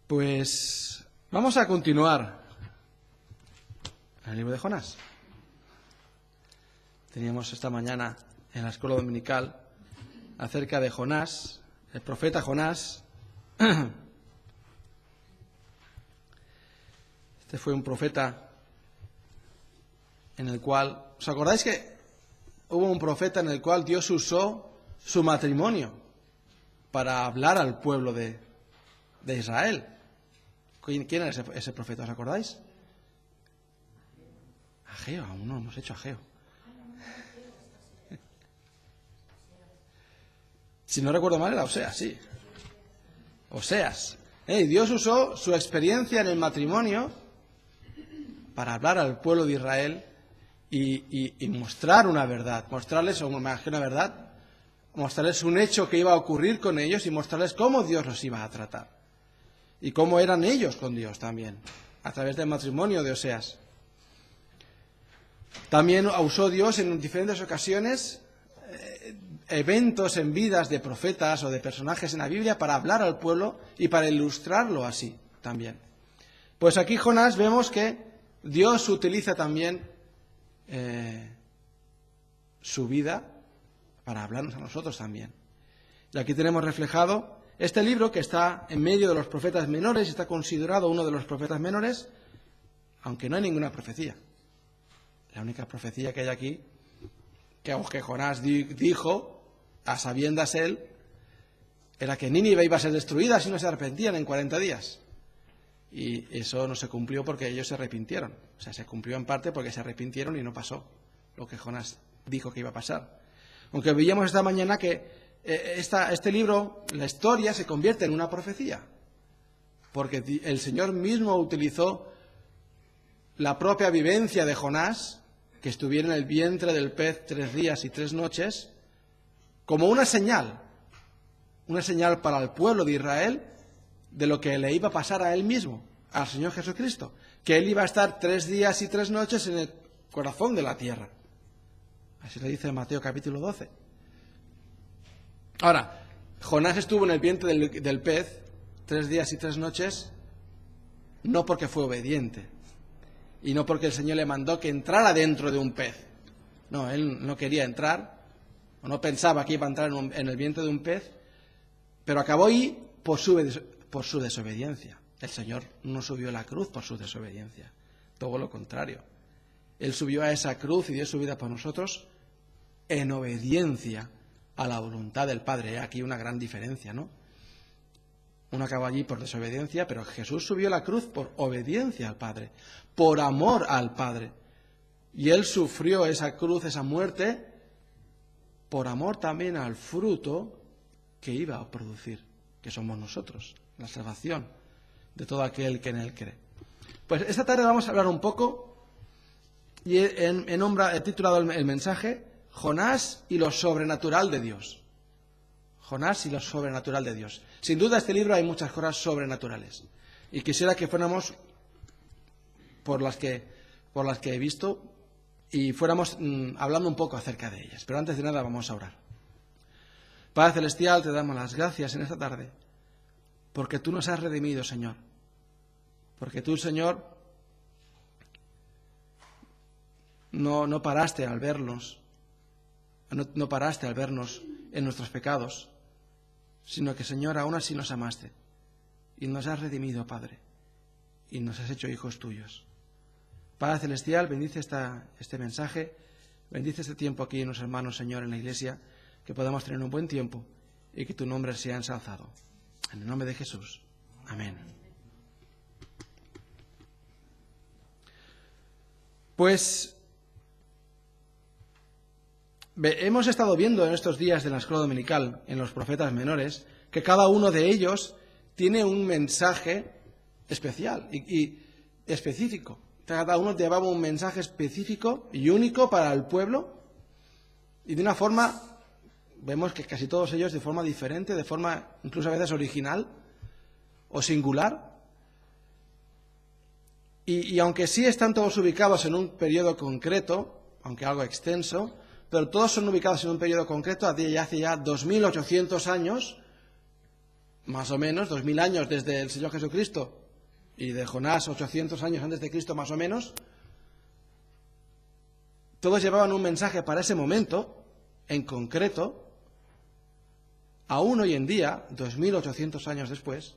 Pues vamos a continuar en el libro de Jonás. Teníamos esta mañana en la escuela dominical acerca de Jonás, el profeta Jonás. Este fue un profeta en el cual, ¿os acordáis que hubo un profeta en el cual Dios usó su matrimonio para hablar al pueblo de Israel? ¿Quién era ese profeta? ¿Os acordáis? Ageo, aún no hemos hecho Ageo. Si no recuerdo mal era Oseas, sí. Oseas. Dios usó su experiencia en el matrimonio para hablar al pueblo de Israel y mostrar una verdad, mostrarles una verdad, mostrarles un hecho que iba a ocurrir con ellos y mostrarles cómo Dios los iba a tratar y cómo eran ellos con Dios también, a través del matrimonio de Oseas. También usó Dios en diferentes ocasiones eventos en vidas de profetas o de personajes en la Biblia para hablar al pueblo y para ilustrarlo así también. Pues aquí Jonás vemos que Dios utiliza también su vida para hablarnos a nosotros también. Y aquí tenemos reflejado este libro que está en medio de los profetas menores y está considerado uno de los profetas menores, aunque no hay ninguna profecía. La única profecía que hay aquí, que Jonás dijo, a sabiendas él, era que Nínive iba a ser destruida si no se arrepentían en 40 días. Y eso no se cumplió porque ellos se arrepintieron. O sea, se cumplió en parte porque se arrepintieron y no pasó lo que Jonás dijo que iba a pasar. Aunque veíamos esta mañana que este libro, la historia, se convierte en una profecía. Porque el Señor mismo utilizó la propia vivencia de Jonás, que estuviera en el vientre del pez 3 días y 3 noches, como una señal para el pueblo de Israel de lo que le iba a pasar a él mismo, al Señor Jesucristo, que él iba a estar 3 días y 3 noches en el corazón de la tierra. Así lo dice en Mateo capítulo 12. Ahora, Jonás estuvo en el vientre del pez 3 días y 3 noches, no porque fue obediente, y no porque el Señor le mandó que entrara dentro de un pez. No, él no quería entrar, o no pensaba que iba a entrar en el vientre de un pez, pero acabó ahí por su desobediencia. El Señor no subió a la cruz por su desobediencia, todo lo contrario. Él subió a esa cruz y dio su vida por nosotros en obediencia a la voluntad del Padre. Aquí una gran diferencia, ¿no? Uno acabó allí por desobediencia, pero Jesús subió a la cruz por obediencia al Padre, por amor al Padre. Y Él sufrió esa cruz, esa muerte, por amor también al fruto que iba a producir, que somos nosotros, la salvación de todo aquel que en Él cree. Pues esta tarde vamos a hablar un poco, y he titulado el mensaje, Jonás y lo sobrenatural de Dios. Jonás y lo sobrenatural de Dios. Sin duda, en este libro hay muchas cosas sobrenaturales. Y quisiera que fuéramos por las que he visto y fuéramos hablando un poco acerca de ellas. Pero antes de nada vamos a orar. Padre Celestial, te damos las gracias en esta tarde, porque tú nos has redimido, Señor. Porque tú, Señor, no paraste al vernos. No paraste al vernos en nuestros pecados, sino que, Señor, aún así nos amaste y nos has redimido, Padre, y nos has hecho hijos tuyos. Padre Celestial, bendice este mensaje, bendice este tiempo aquí en los hermanos, Señor, en la iglesia, que podamos tener un buen tiempo y que tu nombre sea ensalzado. En el nombre de Jesús. Amén. Pues hemos estado viendo en estos días de la escuela dominical, en los profetas menores, que cada uno de ellos tiene un mensaje especial y específico. Cada uno llevaba un mensaje específico y único para el pueblo, y de una forma, vemos que casi todos ellos de forma diferente, de forma incluso a veces original o singular. Y aunque sí están todos ubicados en un periodo concreto, aunque algo extenso, pero todos son ubicados en un periodo concreto, hace ya 2800 años, más o menos, 2000 años desde el Señor Jesucristo, y de Jonás 800 años antes de Cristo más o menos. Todos llevaban un mensaje para ese momento, en concreto. Aún hoy en día, 2800 años después,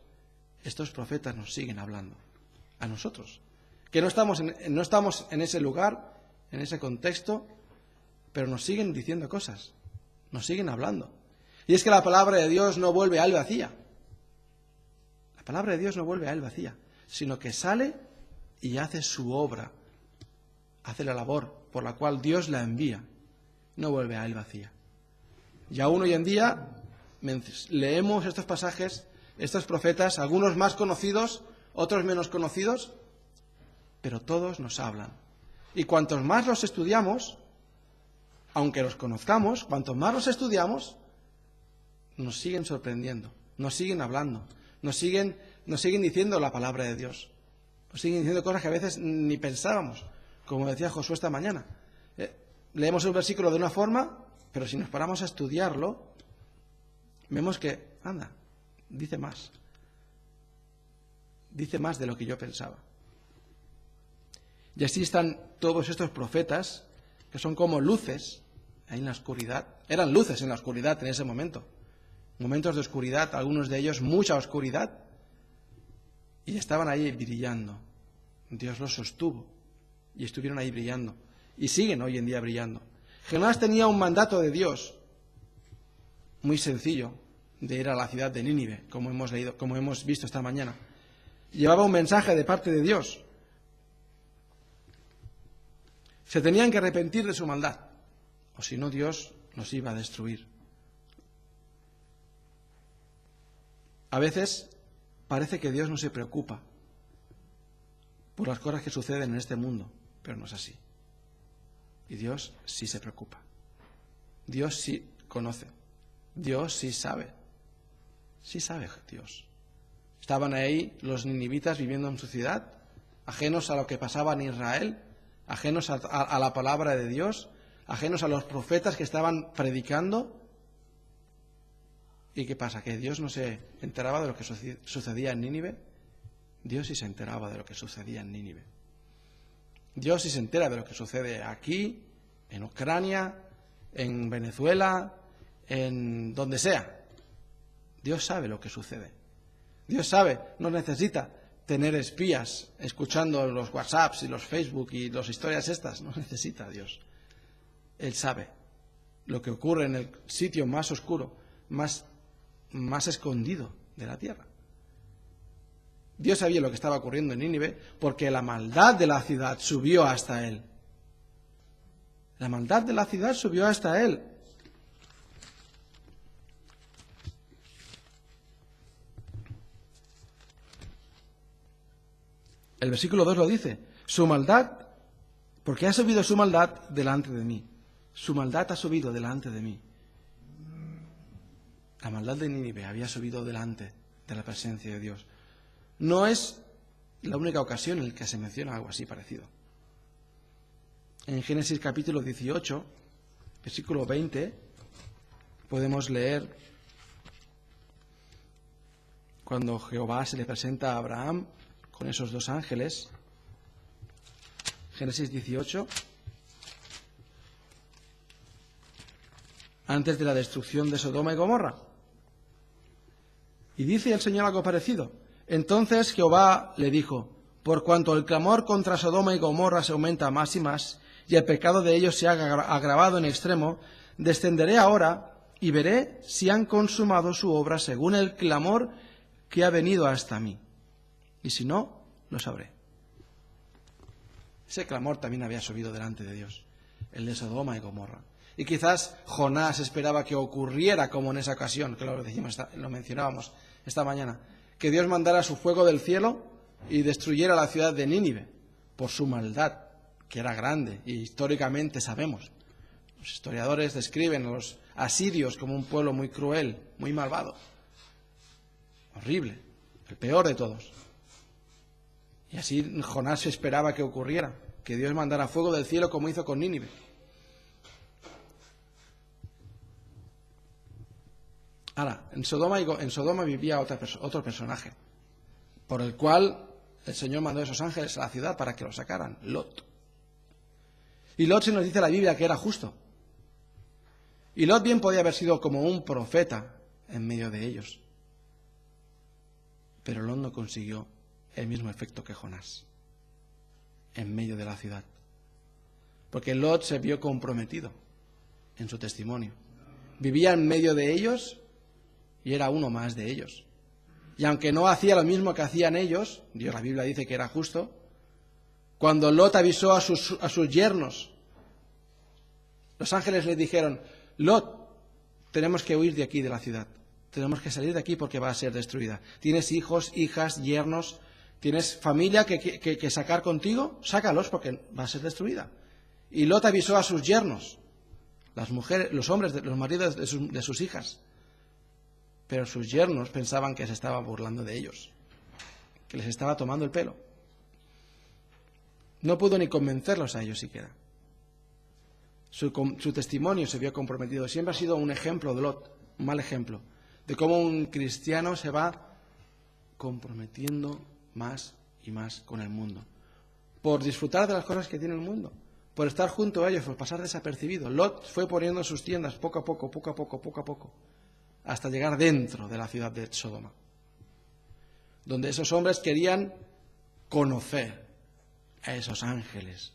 estos profetas nos siguen hablando, a nosotros, que no estamos en ese lugar, en ese contexto, pero nos siguen diciendo cosas, nos siguen hablando. Y es que la palabra de Dios no vuelve a él vacía. La palabra de Dios no vuelve a él vacía, sino que sale y hace su obra, hace la labor por la cual Dios la envía, no vuelve a él vacía. Y aún hoy en día leemos estos pasajes, estos profetas, algunos más conocidos, otros menos conocidos, pero todos nos hablan. Y cuantos más los estudiamos, aunque los conozcamos, cuantos más los estudiamos, nos siguen sorprendiendo, nos siguen hablando, nos siguen diciendo la palabra de Dios, nos siguen diciendo cosas que a veces ni pensábamos, como decía Josué esta mañana. Leemos el versículo de una forma, pero si nos paramos a estudiarlo, vemos que, anda, dice más de lo que yo pensaba. Y así están todos estos profetas, que son como luces ahí en la oscuridad. Eran luces en la oscuridad en ese momento. Momentos de oscuridad, algunos de ellos mucha oscuridad, y estaban ahí brillando. Dios los sostuvo y estuvieron ahí brillando. Y siguen hoy en día brillando. Jonás tenía un mandato de Dios muy sencillo, de ir a la ciudad de Nínive, como hemos visto esta mañana. Llevaba un mensaje de parte de Dios. Se tenían que arrepentir de su maldad, o si no Dios los iba a destruir. A veces parece que Dios no se preocupa por las cosas que suceden en este mundo, pero no es así. Y Dios sí se preocupa. Dios sí conoce. Dios sí sabe. Sí sabe Dios. Estaban ahí los ninivitas viviendo en su ciudad, ajenos a lo que pasaba en Israel, ajenos a la palabra de Dios, ajenos a los profetas que estaban predicando. ¿Y qué pasa? ¿Que Dios no se enteraba de lo que sucedía en Nínive? Dios sí se enteraba de lo que sucedía en Nínive. Dios sí se entera de lo que sucede aquí, en Ucrania, en Venezuela, en donde sea. Dios sabe lo que sucede. Dios sabe, no necesita tener espías escuchando los WhatsApps y los Facebook y las historias estas. No necesita Dios. Él sabe lo que ocurre en el sitio más oscuro, más escondido de la tierra. Dios sabía lo que estaba ocurriendo en Nínive porque la maldad de la ciudad subió hasta él. La maldad de la ciudad subió hasta él. El versículo 2 lo dice. Su maldad, porque ha subido su maldad delante de mí. Su maldad ha subido delante de mí. La maldad de Nínive había subido delante de la presencia de Dios. No es la única ocasión en la que se menciona algo así parecido. En Génesis capítulo 18, versículo 20, podemos leer cuando Jehová se le presenta a Abraham con esos dos ángeles. Génesis 18, antes de la destrucción de Sodoma y Gomorra. Y dice el Señor algo parecido. Entonces Jehová le dijo, por cuanto el clamor contra Sodoma y Gomorra se aumenta más y más, y el pecado de ellos se ha agravado en extremo, descenderé ahora y veré si han consumado su obra según el clamor que ha venido hasta mí. Y si no, lo sabré. Ese clamor también había subido delante de Dios, el de Sodoma y Gomorra. Y quizás Jonás esperaba que ocurriera como en esa ocasión, que lo mencionábamos esta mañana, que Dios mandara su fuego del cielo y destruyera la ciudad de Nínive por su maldad, que era grande, y históricamente sabemos. Los historiadores describen a los asirios como un pueblo muy cruel, muy malvado, horrible, el peor de todos. Y así Jonás esperaba que ocurriera, que Dios mandara fuego del cielo como hizo con Nínive. Ahora, en Sodoma vivía otro personaje, por el cual el Señor mandó a esos ángeles a la ciudad para que lo sacaran, Lot. Y Lot se nos dice la Biblia que era justo. Y Lot bien podía haber sido como un profeta en medio de ellos. Pero Lot no consiguió el mismo efecto que Jonás en medio de la ciudad. Porque Lot se vio comprometido en su testimonio. Vivía en medio de ellos y era uno más de ellos. Y aunque no hacía lo mismo que hacían ellos, Dios, la Biblia dice que era justo, cuando Lot avisó a sus yernos, los ángeles le dijeron: Lot, tenemos que huir de aquí, de la ciudad. Tenemos que salir de aquí porque va a ser destruida. ¿Tienes hijos, hijas, yernos? ¿Tienes familia que sacar contigo? Sácalos porque va a ser destruida. Y Lot avisó a sus yernos, las mujeres, los hombres, los maridos de sus hijas. Pero sus yernos pensaban que se estaba burlando de ellos, que les estaba tomando el pelo. No pudo ni convencerlos a ellos siquiera. Su testimonio se vio comprometido. Siempre ha sido un ejemplo de Lot, un mal ejemplo, de cómo un cristiano se va comprometiendo más y más con el mundo, por disfrutar de las cosas que tiene el mundo, por estar junto a ellos, por pasar desapercibido. Lot fue poniendo sus tiendas poco a poco, hasta llegar dentro de la ciudad de Sodoma, donde esos hombres querían conocer a esos ángeles,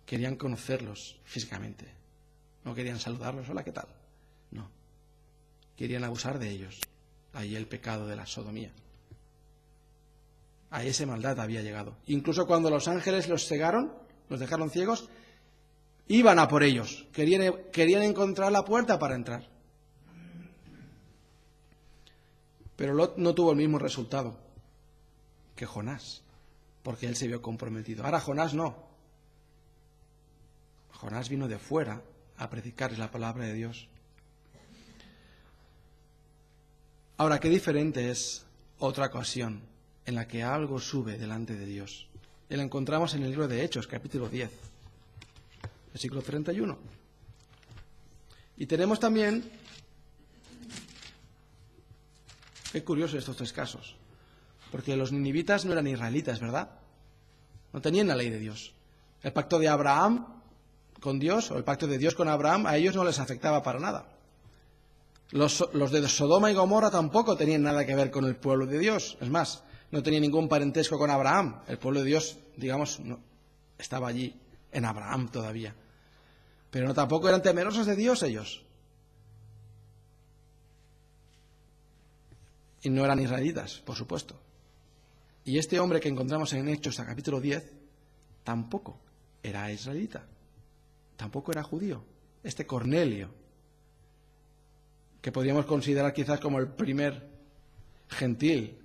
querían conocerlos físicamente, no querían saludarlos, hola, ¿qué tal? No, querían abusar de ellos. Ahí el pecado de la sodomía. A esa maldad había llegado. Incluso cuando los ángeles los cegaron, los dejaron ciegos, iban a por ellos, querían encontrar la puerta para entrar. Pero Lot no tuvo el mismo resultado que Jonás, porque él se vio comprometido. Ahora Jonás no. Jonás vino de fuera a predicarles la palabra de Dios. Ahora, qué diferente es otra ocasión en la que algo sube delante de Dios. Y la encontramos en el libro de Hechos, capítulo 10, versículo 31. Y tenemos también, qué curioso estos tres casos, porque los ninivitas no eran israelitas, ¿verdad? No tenían la ley de Dios. El pacto de Abraham con Dios, o el pacto de Dios con Abraham, a ellos no les afectaba para nada. Los de Sodoma y Gomorra tampoco tenían nada que ver con el pueblo de Dios. Es más, no tenía ningún parentesco con Abraham. El pueblo de Dios, digamos, no, estaba allí en Abraham todavía. Pero no, tampoco eran temerosos de Dios ellos. Y no eran israelitas, por supuesto. Y este hombre que encontramos en Hechos, capítulo 10, tampoco era israelita. Tampoco era judío. Este Cornelio, que podríamos considerar quizás como el primer gentil,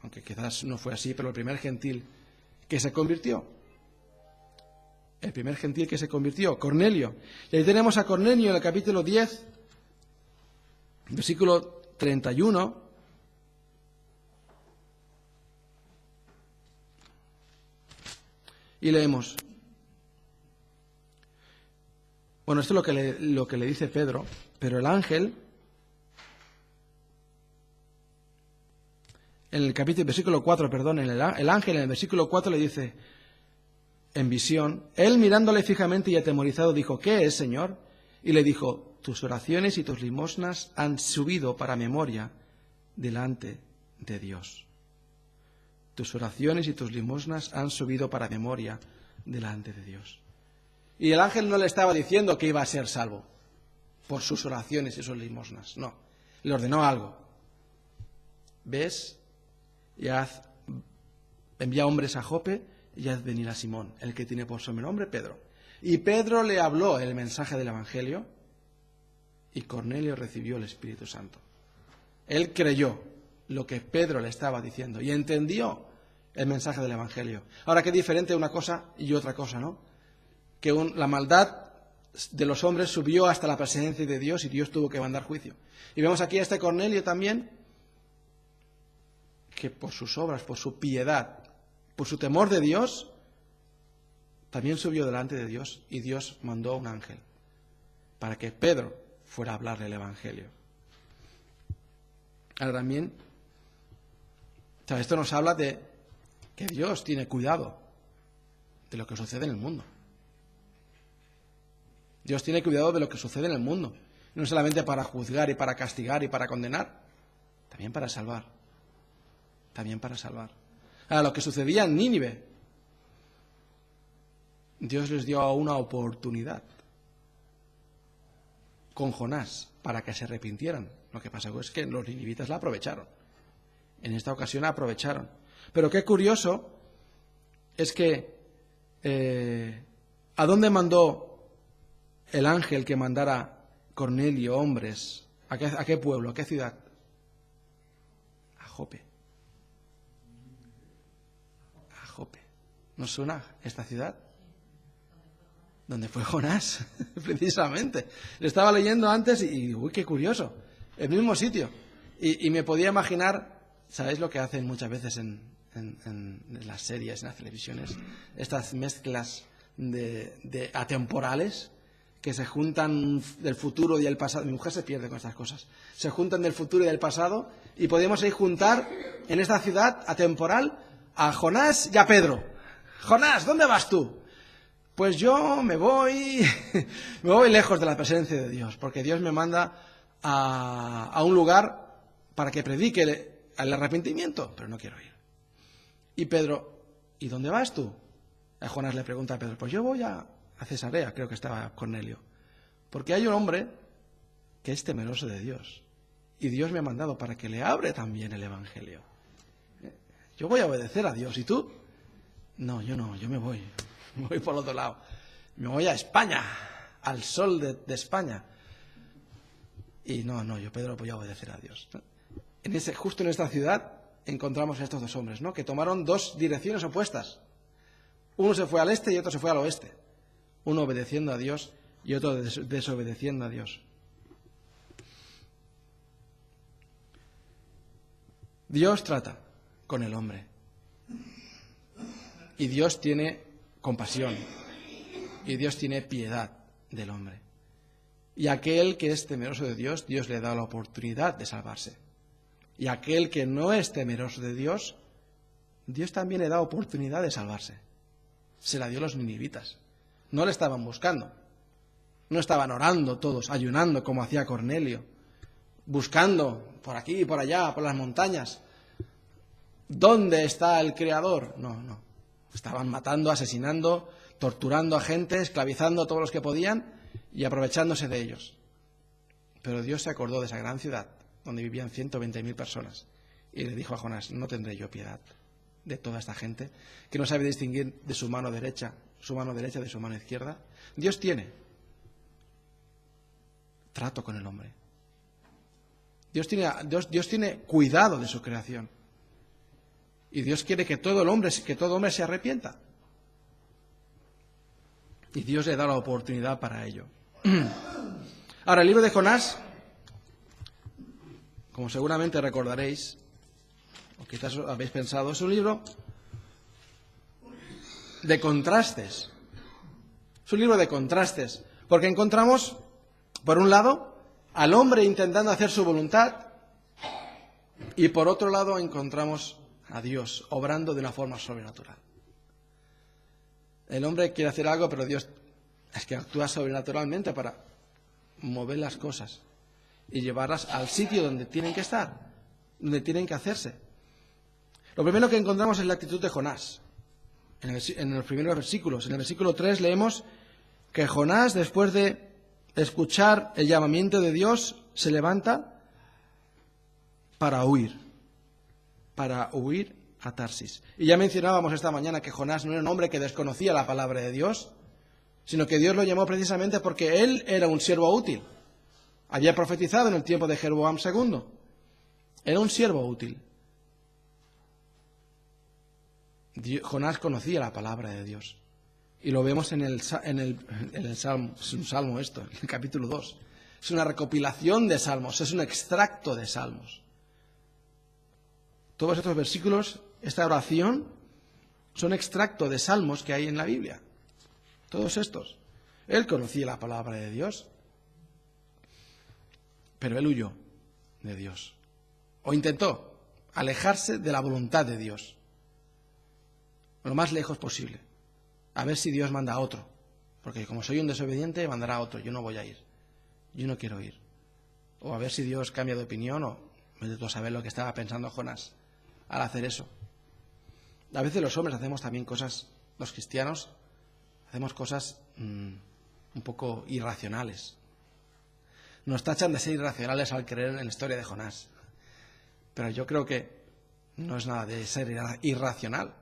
aunque quizás no fue así, pero el primer gentil que se convirtió. El primer gentil que se convirtió, Cornelio. Y ahí tenemos a Cornelio en el capítulo 10, versículo 31. Y leemos. Bueno, esto es lo que le dice Pedro, pero el ángel, en el versículo 4, el ángel en el versículo 4 le dice, en visión, él mirándole fijamente y atemorizado dijo, ¿qué es, Señor? Y le dijo, tus oraciones y tus limosnas han subido para memoria delante de Dios. Tus oraciones y tus limosnas han subido para memoria delante de Dios. Y el ángel no le estaba diciendo que iba a ser salvo por sus oraciones y sus limosnas, no. Le ordenó algo. ¿Ves? Envía hombres a Jope y haz venir a Simón, el que tiene por sobrenombre Pedro. Y Pedro le habló el mensaje del Evangelio y Cornelio recibió el Espíritu Santo. Él creyó lo que Pedro le estaba diciendo y entendió el mensaje del Evangelio. Ahora, qué diferente una cosa y otra cosa, ¿no? Que la maldad de los hombres subió hasta la presencia de Dios y Dios tuvo que mandar juicio. Y vemos aquí a este Cornelio también, que por sus obras, por su piedad, por su temor de Dios, también subió delante de Dios y Dios mandó a un ángel para que Pedro fuera a hablarle el Evangelio. Ahora también, o sea, esto nos habla de que Dios tiene cuidado de lo que sucede en el mundo. Dios tiene cuidado de lo que sucede en el mundo. No solamente para juzgar y para castigar y para condenar, también para salvar. También para salvar. Ahora, lo que sucedía en Nínive, Dios les dio una oportunidad con Jonás para que se arrepintieran. Lo que pasó es que los ninivitas la aprovecharon. En esta ocasión la aprovecharon. Pero qué curioso es que ¿a dónde mandó el ángel que mandara Cornelio hombres? ¿A qué pueblo? ¿A qué ciudad? A Jope. A Jope. ¿Nos suena esta ciudad? Donde fue Jonás, precisamente. Lo estaba leyendo antes y uy, qué curioso. El mismo sitio. Y me podía imaginar, ¿sabéis lo que hacen muchas veces en las series, en las televisiones? Estas mezclas de atemporales que se juntan del futuro y del pasado. Mi mujer se pierde con estas cosas. Se juntan del futuro y del pasado y podemos ahí juntar en esta ciudad atemporal a Jonás y a Pedro. Jonás, ¿dónde vas tú? Pues yo me voy lejos de la presencia de Dios, porque Dios me manda a un lugar para que predique el arrepentimiento, pero no quiero ir. Y Pedro, ¿y dónde vas tú? A Jonás le pregunta a Pedro, pues yo voy a Cesarea, creo que estaba Cornelio, porque hay un hombre que es temeroso de Dios, y Dios me ha mandado para que le abre también el Evangelio. Yo voy a obedecer a Dios, ¿y tú? No, yo me voy por el otro lado. Me voy a España, al sol de España. Y no, yo, Pedro, voy a obedecer a Dios. Justo en esta ciudad encontramos a estos dos hombres, ¿no? Que tomaron dos direcciones opuestas. Uno se fue al este y otro se fue al oeste. Uno obedeciendo a Dios y otro desobedeciendo a Dios. Dios trata con el hombre. Y Dios tiene compasión. Y Dios tiene piedad del hombre. Y aquel que es temeroso de Dios, Dios le da la oportunidad de salvarse. Y aquel que no es temeroso de Dios, Dios también le da oportunidad de salvarse. Se la dio a los ninivitas. No le estaban buscando. No estaban orando todos, ayunando como hacía Cornelio, buscando por aquí y por allá, por las montañas. ¿Dónde está el Creador? No. Estaban matando, asesinando, torturando a gente, esclavizando a todos los que podían y aprovechándose de ellos. Pero Dios se acordó de esa gran ciudad donde vivían 120.000 personas y le dijo a Jonás, no tendré yo piedad de toda esta gente que no sabe distinguir de su mano derecha de su mano izquierda. Dios tiene trato con el hombre. Dios tiene cuidado de su creación. Y Dios quiere que todo hombre se arrepienta. Y Dios le da la oportunidad para ello. Ahora, el libro de Jonás, como seguramente recordaréis, o quizás habéis pensado, es un libro de contrastes. Es un libro de contrastes, porque encontramos, por un lado, al hombre intentando hacer su voluntad, y por otro lado encontramos a Dios obrando de una forma sobrenatural. El hombre quiere hacer algo, pero Dios es que actúa sobrenaturalmente para mover las cosas y llevarlas al sitio donde tienen que estar, donde tienen que hacerse. Lo primero que encontramos es la actitud de Jonás. En los primeros versículos. En el versículo 3 leemos que Jonás, después de escuchar el llamamiento de Dios, se levanta para huir a Tarsis. Y ya mencionábamos esta mañana que Jonás no era un hombre que desconocía la palabra de Dios, sino que Dios lo llamó precisamente porque él era un siervo útil. Había profetizado en el tiempo de Jeroboam II. Era un siervo útil. Jonás conocía la palabra de Dios. Y lo vemos en el Salmo. Es un salmo esto, en el capítulo 2. Es una recopilación de salmos, es un extracto de salmos. Todos estos versículos, esta oración, son extracto de salmos que hay en la Biblia. Todos estos. Él conocía la palabra de Dios, pero él huyó de Dios. o intentó alejarse de la voluntad de Dios, lo más lejos posible, a ver si Dios manda a otro, porque como soy un desobediente, mandará a otro, yo no voy a ir, yo no quiero ir, o a ver si Dios cambia de opinión, o vete tú a saber lo que estaba pensando Jonás al hacer eso. A veces los hombres hacemos también cosas, los cristianos, hacemos cosas un poco irracionales. Nos tachan de ser irracionales al creer en la historia de Jonás. Pero yo creo que no es nada de ser irracional,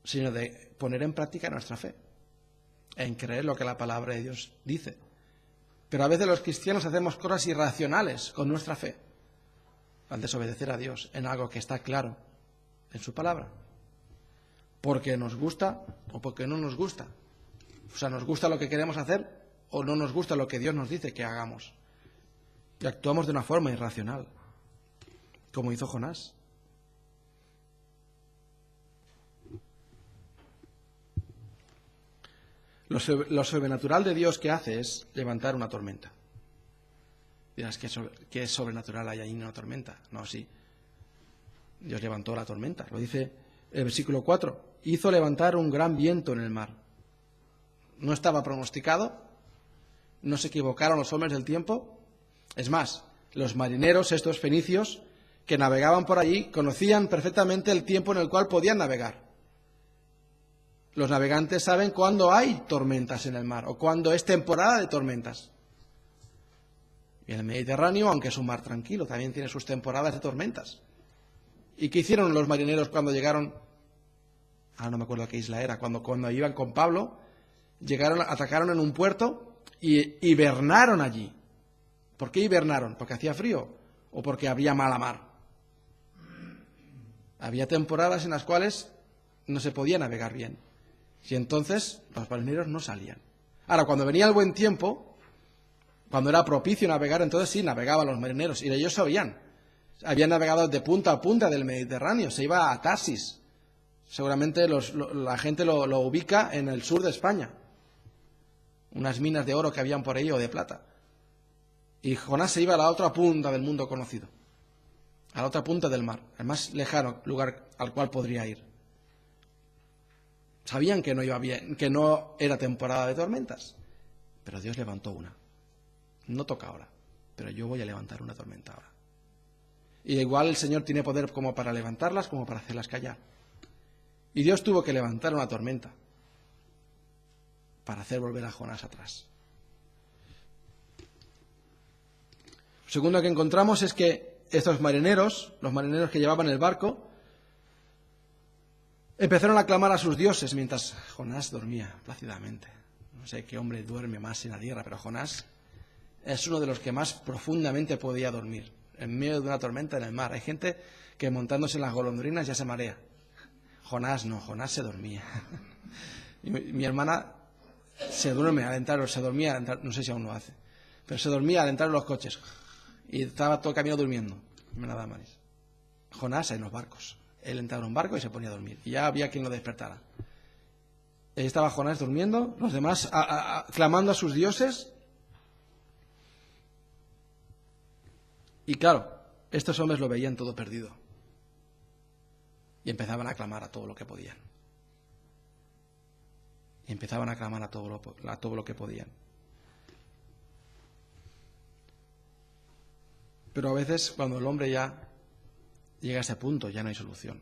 sino de poner en práctica nuestra fe, en creer lo que la palabra de Dios dice. Pero a veces los cristianos hacemos cosas irracionales con nuestra fe, al desobedecer a Dios en algo que está claro en su palabra, porque nos gusta o porque no nos gusta. O sea, nos gusta lo que queremos hacer o no nos gusta lo que Dios nos dice que hagamos. Y actuamos de una forma irracional, como hizo Jonás. Lo sobrenatural de Dios que hace es levantar una tormenta. Dirás, ¿qué sobrenatural hay ahí en una tormenta? No, sí. Dios levantó la tormenta. Lo dice el versículo 4. Hizo levantar un gran viento en el mar. No estaba pronosticado. No se equivocaron los hombres del tiempo. Es más, los marineros, estos fenicios, que navegaban por allí, conocían perfectamente el tiempo en el cual podían navegar. Los navegantes saben cuándo hay tormentas en el mar o cuándo es temporada de tormentas. Y el Mediterráneo, aunque es un mar tranquilo, también tiene sus temporadas de tormentas. ¿Y qué hicieron los marineros cuando llegaron? No me acuerdo qué isla era. Cuando iban con Pablo, atacaron en un puerto y hibernaron allí. ¿Por qué hibernaron? ¿Porque hacía frío o porque había mala mar? Había temporadas en las cuales no se podía navegar bien. Y entonces los marineros no salían. Ahora, cuando venía el buen tiempo, cuando era propicio navegar, entonces sí, navegaban los marineros. Y ellos sabían. Habían navegado de punta a punta del Mediterráneo. Se iba a Tarsis. Seguramente la gente lo ubica en el sur de España. Unas minas de oro que habían por ahí o de plata. Y Jonás se iba a la otra punta del mundo conocido. A la otra punta del mar. El más lejano lugar al cual podría ir. Sabían que no iba bien, que no era temporada de tormentas. Pero Dios levantó una. No toca ahora, pero yo voy a levantar una tormenta ahora. Y igual el Señor tiene poder como para levantarlas, como para hacerlas callar. Y Dios tuvo que levantar una tormenta para hacer volver a Jonás atrás. Lo segundo que encontramos es que estos marineros, los marineros que llevaban el barco, empezaron a clamar a sus dioses mientras Jonás dormía plácidamente. No sé qué hombre duerme más en la tierra, pero Jonás es uno de los que más profundamente podía dormir, en medio de una tormenta en el mar. Hay gente que montándose en las golondrinas ya se marea. Jonás no, Jonás se dormía. Mi hermana se duerme al entrar, o se dormía al entrar, no sé si aún lo hace, pero se dormía al entrar en los coches y estaba todo el camino durmiendo. Nada más. Jonás en los barcos. Él entraba en un barco y se ponía a dormir. Y ya había quien lo despertara. Ahí estaba Jonás durmiendo, los demás clamando a sus dioses. Y claro, estos hombres lo veían todo perdido. Y empezaban a clamar a todo lo que podían. Y empezaban a clamar a todo lo que podían. Pero a veces cuando el hombre ya llega a ese punto, ya no hay solución.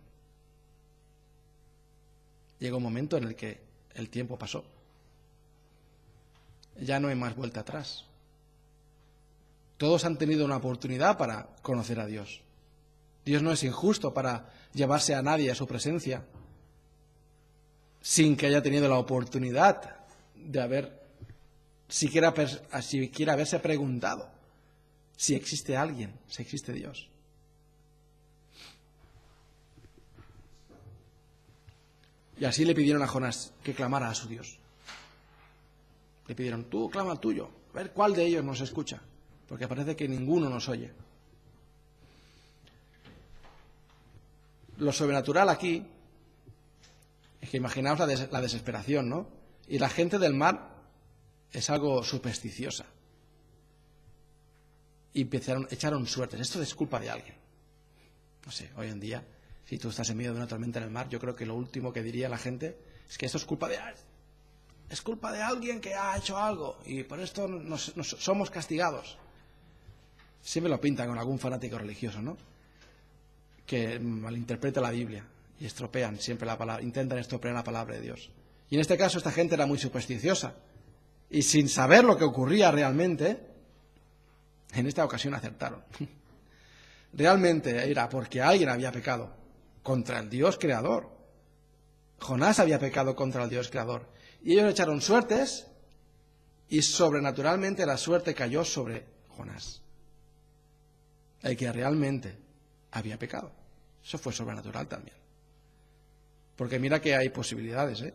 Llega un momento en el que el tiempo pasó. Ya no hay más vuelta atrás. Todos han tenido una oportunidad para conocer a Dios. Dios no es injusto para llevarse a nadie a su presencia sin que haya tenido la oportunidad de haber siquiera haberse preguntado si existe alguien, si existe Dios. Y así le pidieron a Jonás que clamara a su Dios. Le pidieron, tú clama al tuyo, a ver cuál de ellos nos escucha, porque parece que ninguno nos oye. Lo sobrenatural aquí es que imaginaos la desesperación, ¿no? Y la gente del mar es algo supersticiosa. Y echaron suertes. Esto es culpa de alguien. No sé, hoy en día, si tú estás en medio de una tormenta en el mar, yo creo que lo último que diría la gente es que esto es culpa de alguien que ha hecho algo y por esto nos somos castigados. Siempre lo pintan con algún fanático religioso, ¿no? Que malinterpreta la Biblia y estropean siempre la palabra, intentan estropear la palabra de Dios. Y en este caso esta gente era muy supersticiosa y sin saber lo que ocurría realmente, en esta ocasión acertaron. Realmente era porque alguien había pecado contra el Dios creador. Jonás había pecado contra el Dios creador. Y ellos echaron suertes y sobrenaturalmente la suerte cayó sobre Jonás, el que realmente había pecado. Eso fue sobrenatural también. Porque mira que hay posibilidades, ¿eh?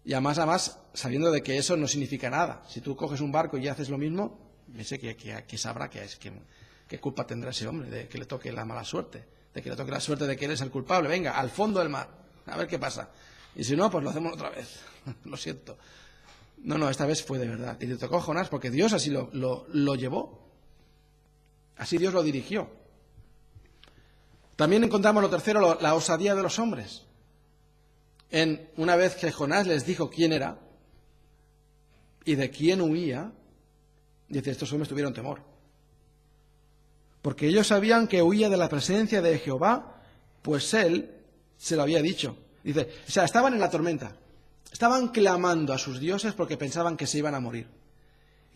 Y además, sabiendo de que eso no significa nada. Si tú coges un barco y haces lo mismo, sé que sabrá qué culpa tendrá ese hombre de que le toque la mala suerte, de que le toque la suerte de que él es el culpable. Venga, al fondo del mar, a ver qué pasa. Y si no, pues lo hacemos otra vez. Lo siento. No, esta vez fue de verdad. Y le tocó a Jonás porque Dios así lo llevó. Así Dios lo dirigió. También encontramos lo tercero, la osadía de los hombres. Una vez que Jonás les dijo quién era y de quién huía, dice, estos hombres tuvieron temor. Porque ellos sabían que huía de la presencia de Jehová, pues él se lo había dicho. Dice, o sea, estaban en la tormenta, estaban clamando a sus dioses porque pensaban que se iban a morir.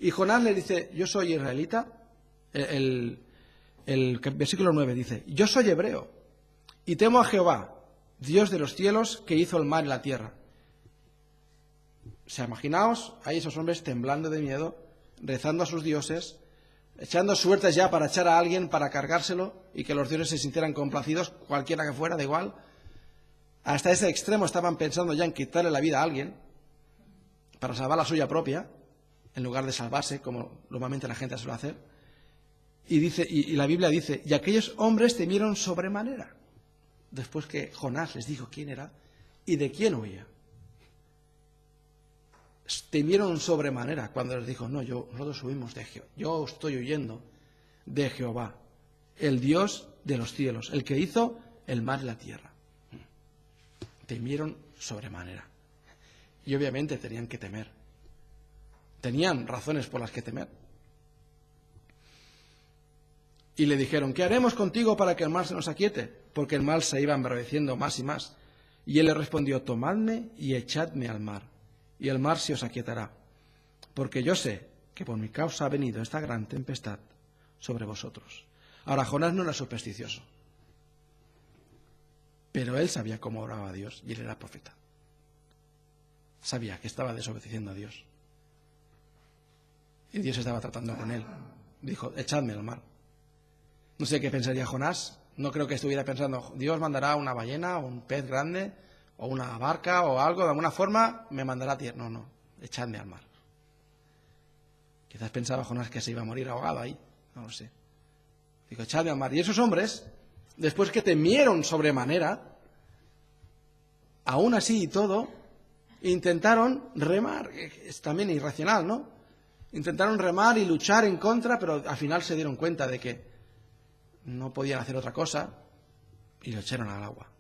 Y Jonás le dice, yo soy israelita, el versículo 9 dice, yo soy hebreo y temo a Jehová, Dios de los cielos, que hizo el mar y la tierra. O sea, imaginaos ahí esos hombres temblando de miedo, rezando a sus dioses, echando suertes ya para echar a alguien, para cargárselo y que los dioses se sintieran complacidos, cualquiera que fuera, da igual. Hasta ese extremo estaban pensando ya en quitarle la vida a alguien para salvar la suya propia, en lugar de salvarse, como normalmente la gente suele hacer. Y dice, y la Biblia dice, y aquellos hombres temieron sobremanera, después que Jonás les dijo quién era y de quién huía. Temieron sobremanera cuando les dijo, no, nosotros huimos de Jehová, yo estoy huyendo de Jehová, el Dios de los cielos, el que hizo el mar y la tierra. Temieron sobremanera. Y obviamente tenían que temer. Tenían razones por las que temer. Y le dijeron, ¿qué haremos contigo para que el mar se nos aquiete? Porque el mar se iba embraveciendo más y más. Y él le respondió, tomadme y echadme al mar, y el mar se os aquietará. Porque yo sé que por mi causa ha venido esta gran tempestad sobre vosotros. Ahora, Jonás no era supersticioso, pero él sabía cómo oraba a Dios y él era profeta. Sabía que estaba desobedeciendo a Dios. Y Dios estaba tratando con él. Dijo, echadme al mar. No sé qué pensaría Jonás. No creo que estuviera pensando, Dios mandará una ballena, o un pez grande, o una barca, o algo, de alguna forma me mandará a tierra. No, echadme al mar. Quizás pensaba Jonás que se iba a morir ahogado ahí. No lo sé. Digo, echadme al mar. Y esos hombres, después que temieron sobremanera, aún así y todo, intentaron remar. Es también irracional, ¿no? Intentaron remar y luchar en contra, pero al final se dieron cuenta de que no podían hacer otra cosa y lo echaron al agua.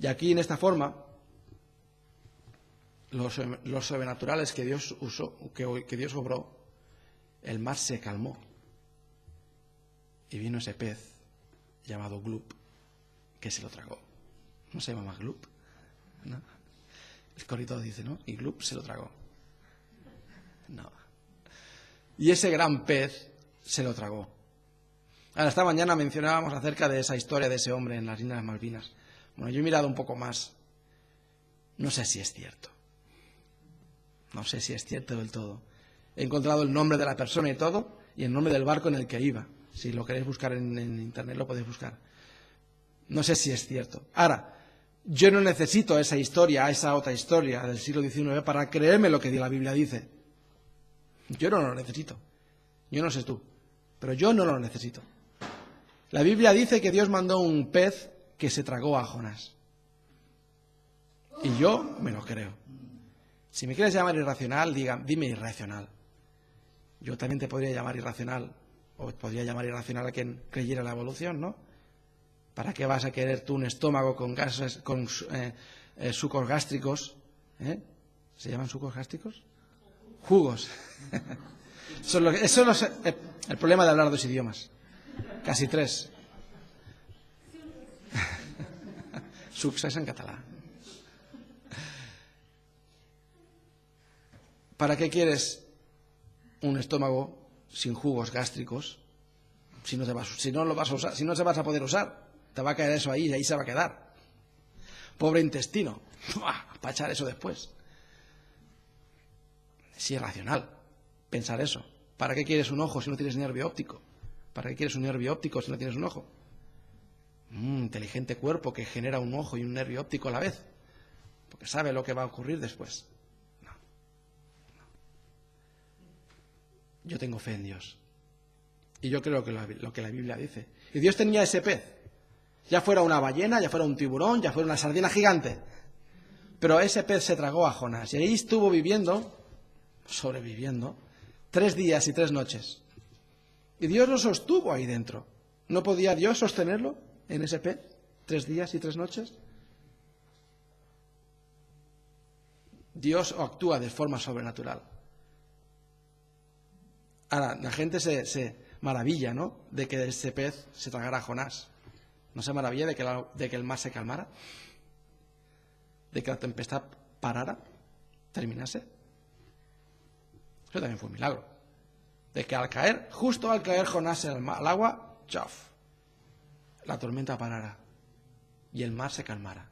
Y aquí, en esta forma, los sobrenaturales que Dios usó, que Dios obró, el mar se calmó. Y vino ese pez llamado Glup, que se lo tragó. No se llama Glup, ¿no? El corito dice, ¿no? Y Glup se lo tragó. No. Y ese gran pez se lo tragó. Ahora, esta mañana mencionábamos acerca de esa historia de ese hombre en las Islas Malvinas. Bueno, yo he mirado un poco más. No sé si es cierto. No sé si es cierto del todo. He encontrado el nombre de la persona y todo, y el nombre del barco en el que iba. Si lo queréis buscar en internet, lo podéis buscar. No sé si es cierto. Ahora, yo no necesito esa historia, esa otra historia del siglo XIX para creerme lo que la Biblia dice. Yo no lo necesito. Yo no sé tú, pero yo no lo necesito. La Biblia dice que Dios mandó un pez que se tragó a Jonás. Y yo me lo creo. Si me quieres llamar irracional, dime irracional. Yo también te podría llamar irracional o podría llamar irracional a quien creyera en la evolución, ¿no? ¿Para qué vas a querer tú un estómago con gases, con sucos gástricos? ¿Se llaman sucos gástricos? Jugos. Eso es el problema de hablar dos idiomas. Casi tres. Sucs es en catalán. ¿Para qué quieres un estómago sin jugos gástricos si no lo vas a usar, si no se vas a poder usar? Te va a caer eso ahí y ahí se va a quedar. Pobre intestino. Para echar eso después. Es irracional pensar eso. ¿Para qué quieres un ojo si no tienes nervio óptico? ¿Para qué quieres un nervio óptico si no tienes un ojo? Inteligente cuerpo que genera un ojo y un nervio óptico a la vez. Porque sabe lo que va a ocurrir después. No. Yo tengo fe en Dios. Y yo creo que lo que la Biblia dice. Y Dios tenía ese pez. Ya fuera una ballena, ya fuera un tiburón, ya fuera una sardina gigante. Pero ese pez se tragó a Jonás. Y ahí estuvo sobreviviendo, 3 días y 3 noches. Y Dios lo sostuvo ahí dentro. ¿No podía Dios sostenerlo en ese pez 3 días y 3 noches? Dios actúa de forma sobrenatural. Ahora, la gente se maravilla, ¿no?, de que ese pez se tragara a Jonás. ¿No se maravilla de que el mar se calmara? ¿De que la tempestad parara? ¿Terminase? Eso también fue un milagro. De que justo al caer Jonás al agua, ¡chaf!, la tormenta parara y el mar se calmara.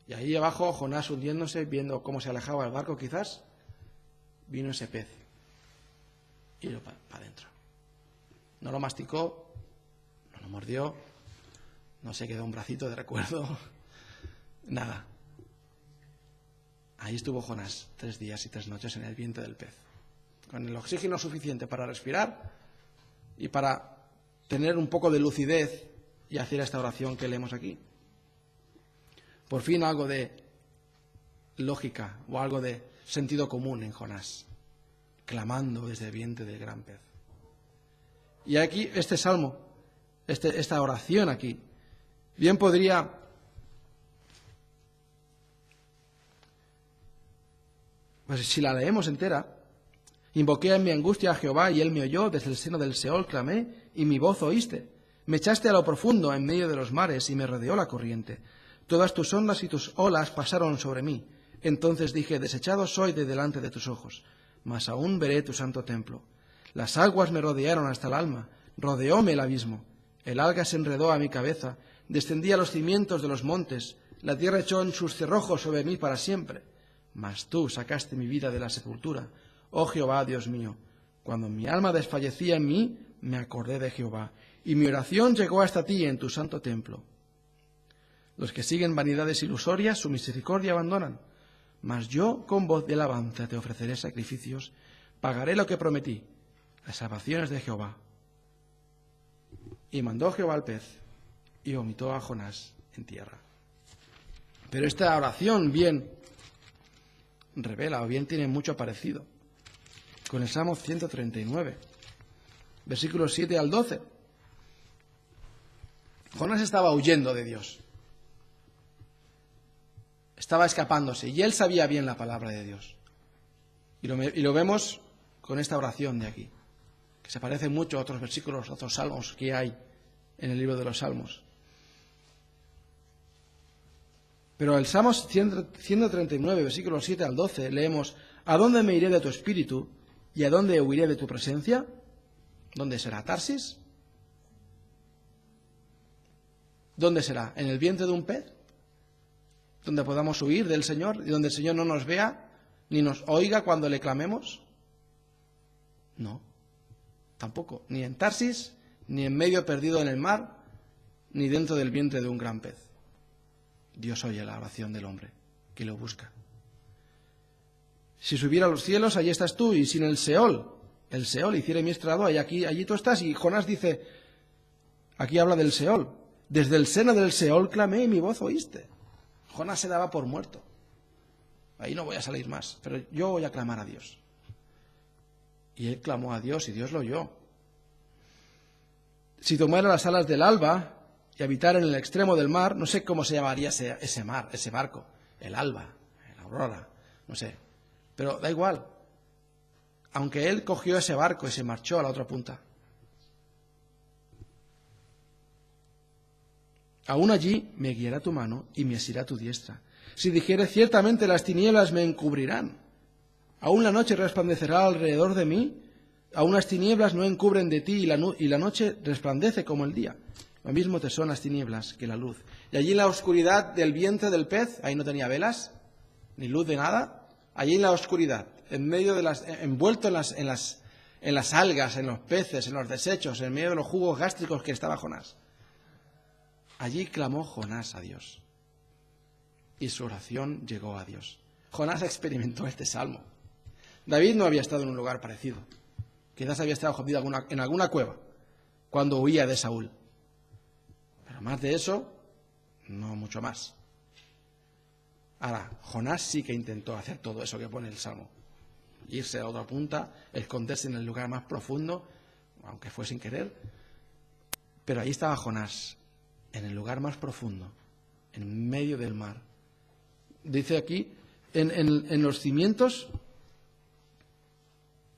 Y ahí abajo, Jonás hundiéndose, viendo cómo se alejaba el barco quizás, vino ese pez y lo para adentro. No lo masticó, no lo mordió, no se quedó un bracito de recuerdo, nada. Ahí estuvo Jonás 3 días y 3 noches en el vientre del pez, con el oxígeno suficiente para respirar y para tener un poco de lucidez y hacer esta oración que leemos aquí. Por fin algo de lógica o algo de sentido común en Jonás, clamando desde el vientre del gran pez. Y aquí este salmo, esta oración aquí, bien podría pues si la leemos entera: invoqué en mi angustia a Jehová y él me oyó, desde el seno del Seol clamé y mi voz oíste. Me echaste a lo profundo en medio de los mares y me rodeó la corriente. Todas tus ondas y tus olas pasaron sobre mí. Entonces dije: desechado soy de delante de tus ojos, mas aún veré tu santo templo. Las aguas me rodearon hasta el alma, rodeóme el abismo. El alga se enredó a mi cabeza, descendí a los cimientos de los montes, la tierra echó en sus cerrojos sobre mí para siempre. Mas tú sacaste mi vida de la sepultura, oh Jehová, Dios mío. Cuando mi alma desfallecía en mí, me acordé de Jehová, y mi oración llegó hasta ti en tu santo templo. Los que siguen vanidades ilusorias, su misericordia abandonan. Mas yo, con voz de alabanza, te ofreceré sacrificios, pagaré lo que prometí, las salvaciones de Jehová. Y mandó Jehová al pez, y vomitó a Jonás en tierra. Pero esta oración bien revela, o bien tiene mucho parecido con el Salmo 139, versículos 7 al 12. Jonás estaba huyendo de Dios. Estaba escapándose y él sabía bien la palabra de Dios. Y lo vemos con esta oración de aquí, que se parece mucho a otros versículos, a otros salmos que hay en el libro de los Salmos. Pero el Salmo 139, versículos 7 al 12, leemos: ¿a dónde me iré de tu espíritu y a dónde huiré de tu presencia? ¿Dónde será? ¿Tarsis? ¿Dónde será? ¿En el vientre de un pez? ¿Donde podamos huir del Señor y donde el Señor no nos vea ni nos oiga cuando le clamemos? No, tampoco. Ni en Tarsis, ni en medio perdido en el mar, ni dentro del vientre de un gran pez. Dios oye la oración del hombre que lo busca. Si subiera a los cielos, allí estás tú, y sin el Seol hiciera mi estrado, allí tú estás. Y Jonás dice, aquí habla del Seol: desde el seno del Seol clamé y mi voz oíste. Jonás se daba por muerto. Ahí no voy a salir más, pero yo voy a clamar a Dios. Y él clamó a Dios y Dios lo oyó. Si tomara las alas del alba y habitara en el extremo del mar, no sé cómo se llamaría ese mar, ese barco, el alba, la aurora, no sé. Pero da igual. Aunque él cogió ese barco y se marchó a la otra punta. Aún allí me guiará tu mano y me asirá tu diestra. Si dijere ciertamente las tinieblas me encubrirán. Aún la noche resplandecerá alrededor de mí. Aún las tinieblas no encubren de ti y la noche resplandece como el día. Lo mismo te son las tinieblas que la luz. Y allí en la oscuridad del vientre del pez, ahí no tenía velas, ni luz de nada. Allí en la oscuridad, en medio de envuelto en las algas, en los peces, en los desechos, en medio de los jugos gástricos que estaba Jonás. Allí clamó Jonás a Dios. Y su oración llegó a Dios. Jonás experimentó este salmo. David no había estado en un lugar parecido. Quizás había estado escondido en alguna cueva cuando huía de Saúl. Pero más de eso, no mucho más. Ahora, Jonás sí que intentó hacer todo eso que pone el Salmo. Irse a la otra punta, esconderse en el lugar más profundo, aunque fue sin querer. Pero ahí estaba Jonás, en el lugar más profundo, en medio del mar. Dice aquí, en los cimientos,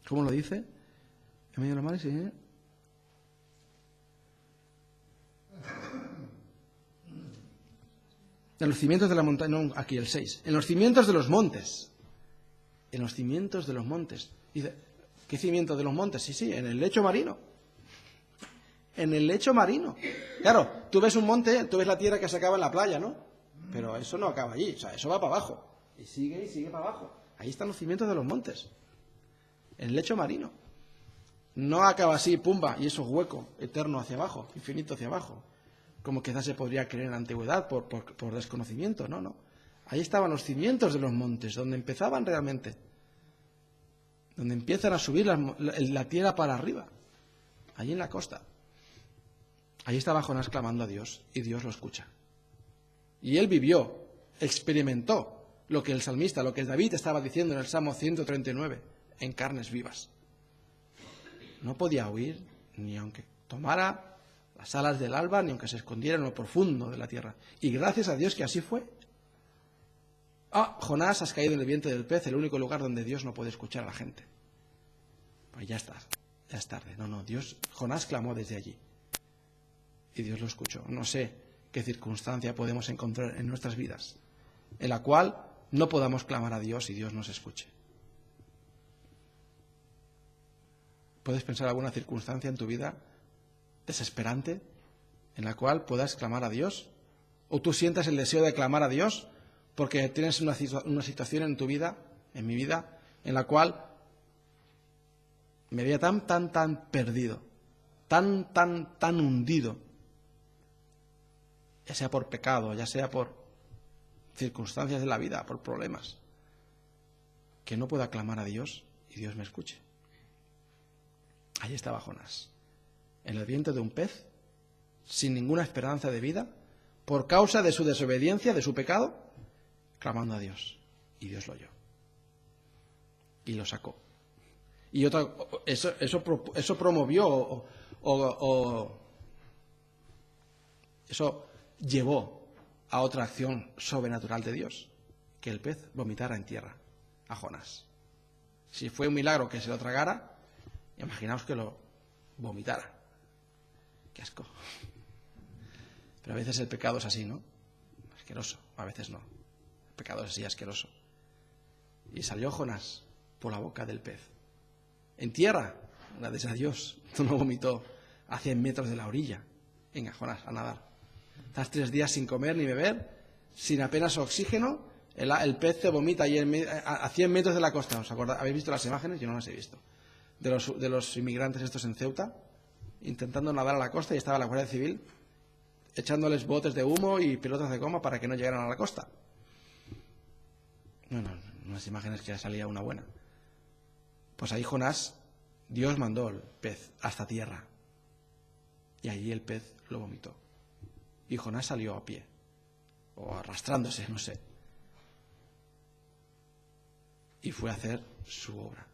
¿cómo lo dice? En medio del mar, sí. En los cimientos de la montaña, no, aquí el 6. En los cimientos de los montes. En los cimientos de los montes. Dice, ¿qué cimiento de los montes? Sí, en el lecho marino. En el lecho marino. Claro, tú ves un monte, tú ves la tierra que se acaba en la playa, ¿no? Pero eso no acaba allí, o sea, eso va para abajo. Y sigue para abajo. Ahí están los cimientos de los montes. En el lecho marino. No acaba así, pumba, y eso es hueco, eterno hacia abajo, infinito hacia abajo. Como quizás se podría creer en la antigüedad por desconocimiento, no. Ahí estaban los cimientos de los montes, donde empezaban realmente, donde empiezan a subir la tierra para arriba, allí en la costa. Ahí estaba Jonás clamando a Dios, y Dios lo escucha. Y él vivió, experimentó lo que el salmista, lo que David estaba diciendo en el Salmo 139, en carnes vivas. No podía huir, ni aunque tomara las alas del alba, ni aunque se escondiera en lo profundo de la tierra. Y gracias a Dios que así fue. Jonás, has caído en el vientre del pez, el único lugar donde Dios no puede escuchar a la gente. Pues ya está, ya es tarde. No, Jonás clamó desde allí. Y Dios lo escuchó. No sé qué circunstancia podemos encontrar en nuestras vidas, en la cual no podamos clamar a Dios y Dios nos escuche. ¿Puedes pensar alguna circunstancia en tu vida desesperante en la cual puedas clamar a Dios? ¿O tú sientas el deseo de clamar a Dios porque tienes una situación en tu vida, en mi vida, en la cual me veía tan perdido, tan hundido, ya sea por pecado, ya sea por circunstancias de la vida, por problemas, que no pueda clamar a Dios y Dios me escuche? Allí estaba Jonás, en el vientre de un pez, sin ninguna esperanza de vida, por causa de su desobediencia, de su pecado, clamando a Dios. Y Dios lo oyó. Y lo sacó. Y eso promovió eso llevó a otra acción sobrenatural de Dios, que el pez vomitara en tierra a Jonás. Si fue un milagro que se lo tragara, imaginaos que lo vomitara. Qué asco. Pero a veces el pecado es así, ¿no? Asqueroso. A veces no. El pecado es así, asqueroso. Y salió Jonás por la boca del pez. En tierra, gracias a Dios, no vomitó a 100 metros de la orilla. Venga, Jonás, a nadar. Estás 3 días sin comer ni beber, sin apenas oxígeno. El pez te vomita ahí a 100 metros de la costa. ¿Os acordáis? ¿Habéis visto las imágenes? Yo no las he visto. De los inmigrantes estos en Ceuta, intentando nadar a la costa, y estaba la Guardia Civil echándoles botes de humo y pelotas de goma para que no llegaran a la costa. No, unas imágenes que ya salía una buena. Pues ahí Jonás, Dios mandó el pez hasta tierra, y allí el pez lo vomitó. Y Jonás salió a pie, o arrastrándose, no sé, y fue a hacer su obra,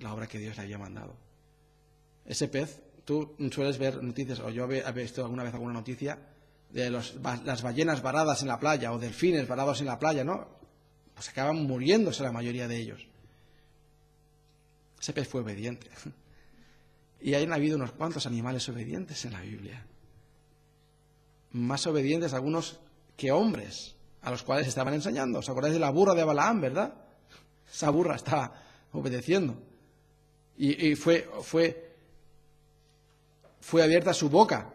la obra que Dios le había mandado. Ese pez tú sueles ver noticias, o yo he visto alguna vez alguna noticia de las ballenas varadas en la playa o delfines varados en la playa, ¿no? Pues acaban muriéndose la mayoría de ellos. Ese pez fue obediente. Y han habido unos cuantos animales obedientes en la Biblia. Más obedientes algunos que hombres a los cuales estaban enseñando. ¿Os acordáis de la burra de Balaam, verdad? Esa burra estaba obedeciendo. Y fue abierta su boca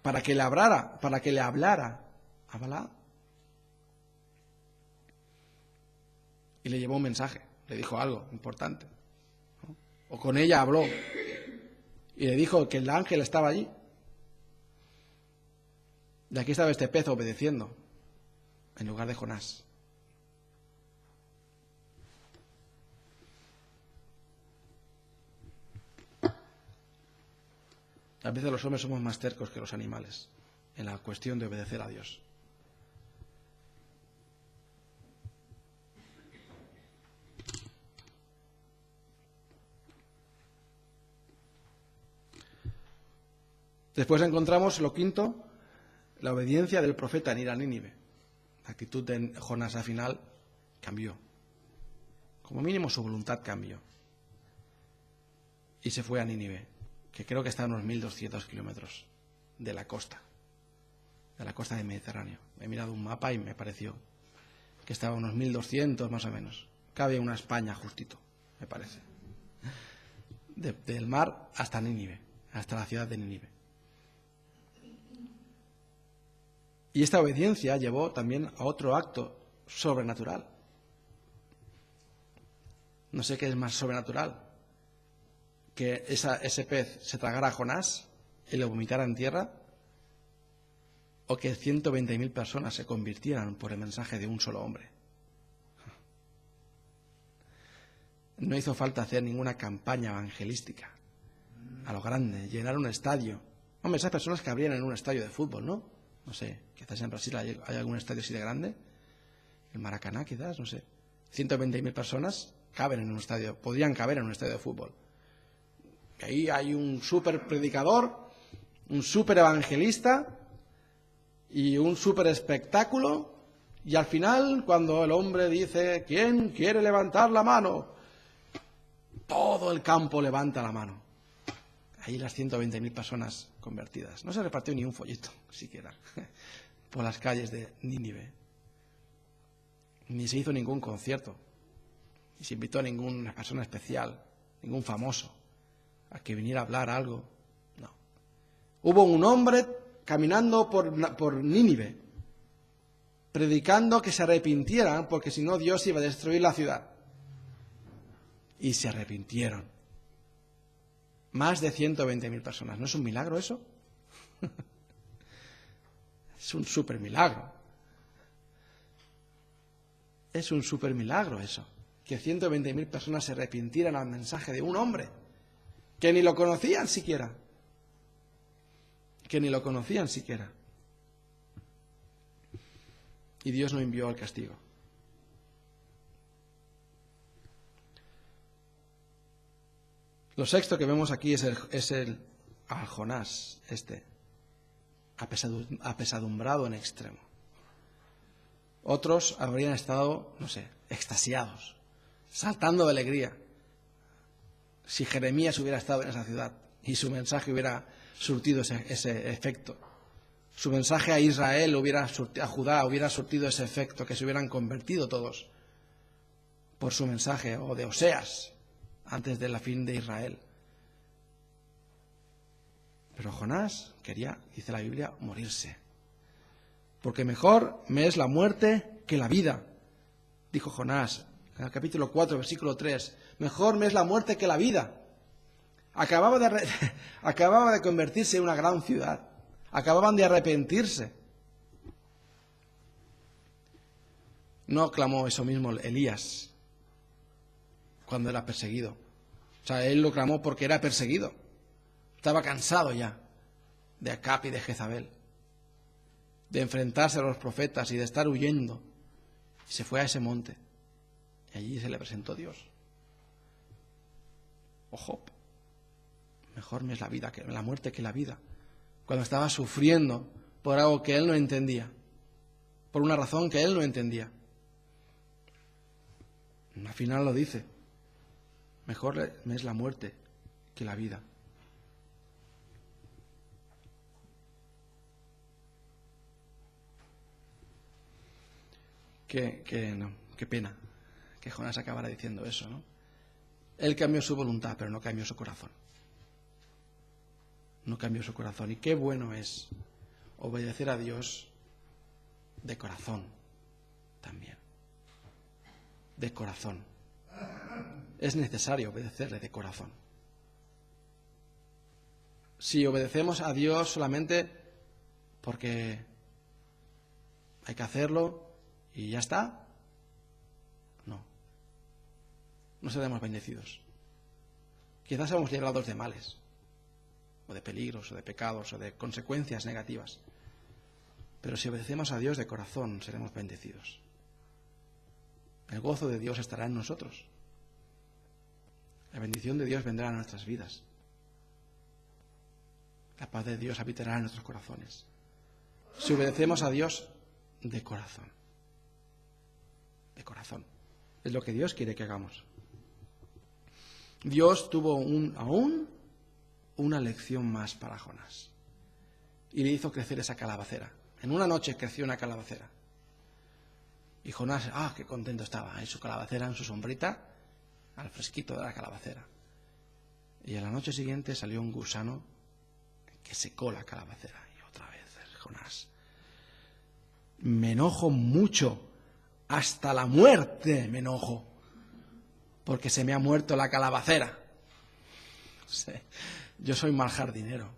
para que le hablara a Balaam. Y le llevó un mensaje, le dijo algo importante, ¿no? O con ella habló y le dijo que el ángel estaba allí. Y aquí estaba este pez obedeciendo en lugar de Jonás. A veces los hombres somos más tercos que los animales en la cuestión de obedecer a Dios. Después encontramos lo quinto, la obediencia del profeta en ir a Nínive. La actitud de Jonás al final cambió. Como mínimo su voluntad cambió. Y se fue a Nínive, que creo que está a unos 1.200 kilómetros de la costa del Mediterráneo. He mirado un mapa y me pareció que estaba a unos 1.200 más o menos. Cabe una España justito, me parece. Del mar hasta Nínive, hasta la ciudad de Nínive. Y esta obediencia llevó también a otro acto sobrenatural. No sé qué es más sobrenatural. Que ese pez se tragara a Jonás y lo vomitara en tierra, o que 120.000 personas se convirtieran por el mensaje de un solo hombre. No hizo falta hacer ninguna campaña evangelística a lo grande, llenar un estadio. Hombre, esas personas cabrían en un estadio de fútbol, ¿no? No sé, quizás en Brasil hay algún estadio así de grande. El Maracaná, quizás, no sé. 120.000 personas caben en un estadio, podrían caber en un estadio de fútbol. Ahí hay un súper predicador, un súper evangelista y un súper espectáculo. Y al final, cuando el hombre dice, ¿quién quiere levantar la mano? Todo el campo levanta la mano. Ahí las 120.000 personas convertidas. No se repartió ni un folleto, siquiera, por las calles de Nínive. Ni se hizo ningún concierto. Ni se invitó a ninguna persona especial, ningún famoso, a que viniera a hablar algo. No. Hubo un hombre caminando por Nínive, predicando que se arrepintieran, porque si no Dios iba a destruir la ciudad. Y se arrepintieron. Más de 120.000 personas. ¿No es un milagro eso? Es un súper milagro. Es un súper milagro eso. Que 120.000 personas se arrepintieran al mensaje de un hombre que ni lo conocían siquiera. Que ni lo conocían siquiera. Y Dios no envió al castigo. Lo sexto que vemos aquí es a Jonás, apesadumbrado en extremo. Otros habrían estado, no sé, extasiados, saltando de alegría, si Jeremías hubiera estado en esa ciudad y su mensaje hubiera surtido ese efecto. Su mensaje a Israel, a Judá, hubiera surtido ese efecto, que se hubieran convertido todos por su mensaje, o de Oseas, antes de la fin de Israel. Pero Jonás quería, dice la Biblia, morirse. Porque mejor me es la muerte que la vida, dijo Jonás en el capítulo 4, versículo 3. Mejor me es la muerte que la vida. Acababa de convertirse en una gran ciudad. Acababan de arrepentirse. No clamó eso mismo Elías cuando era perseguido. O sea, él lo clamó porque era perseguido. Estaba cansado ya de Acab y de Jezabel, de enfrentarse a los profetas y de estar huyendo. Y se fue a ese monte. Y allí se le presentó Dios. O Job. Mejor me es la muerte que la vida. Cuando estaba sufriendo por algo que él no entendía, por una razón que él no entendía. Al final lo dice, mejor me es la muerte que la vida. Qué pena que Jonás acabara diciendo eso, ¿no? Él cambió su voluntad, pero no cambió su corazón. No cambió su corazón. Y qué bueno es obedecer a Dios de corazón también. De corazón. Es necesario obedecerle de corazón. Si obedecemos a Dios solamente porque hay que hacerlo y ya está, no seremos bendecidos. Quizás seamos librados de males, o de peligros, o de pecados, o de consecuencias negativas. Pero si obedecemos a Dios de corazón, seremos bendecidos. El gozo de Dios estará en nosotros. La bendición de Dios vendrá a nuestras vidas. La paz de Dios habitará en nuestros corazones. Si obedecemos a Dios de corazón. De corazón. Es lo que Dios quiere que hagamos. Dios tuvo aún una lección más para Jonás. Y le hizo crecer esa calabacera. En una noche creció una calabacera. Y Jonás, qué contento estaba en su calabacera, en su sombrita, al fresquito de la calabacera. Y a la noche siguiente salió un gusano que secó la calabacera. Y otra vez, Jonás, me enojo mucho, hasta la muerte me enojo, porque se me ha muerto la calabacera. Yo soy mal jardinero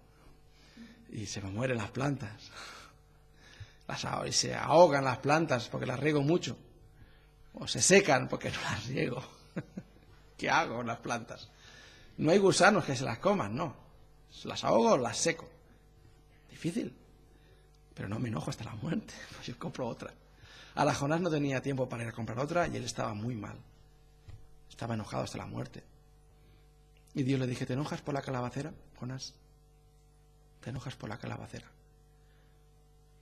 y se me mueren las plantas. Y se ahogan las plantas porque las riego mucho. O se secan porque no las riego. ¿Qué hago con las plantas? No hay gusanos que se las coman, no. Las ahogo o las seco. Difícil. Pero no me enojo hasta la muerte. Pues yo compro otra. Ahora Jonás no tenía tiempo para ir a comprar otra y él estaba muy mal. Estaba enojado hasta la muerte. Y Dios le dije, ¿te enojas por la calabacera, Jonás? ¿Te enojas por la calabacera?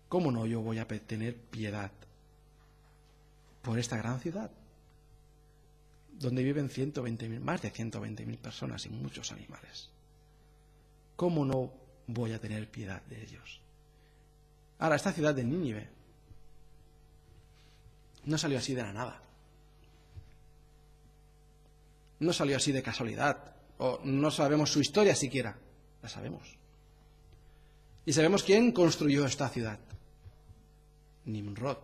¿Cómo no yo voy a tener piedad por esta gran ciudad? Donde viven más de 120.000 personas y muchos animales. ¿Cómo no voy a tener piedad de ellos? Ahora, esta ciudad de Nínive no salió así de la nada. No salió así de casualidad. O no sabemos su historia siquiera. La sabemos. Y sabemos quién construyó esta ciudad. Nimrod.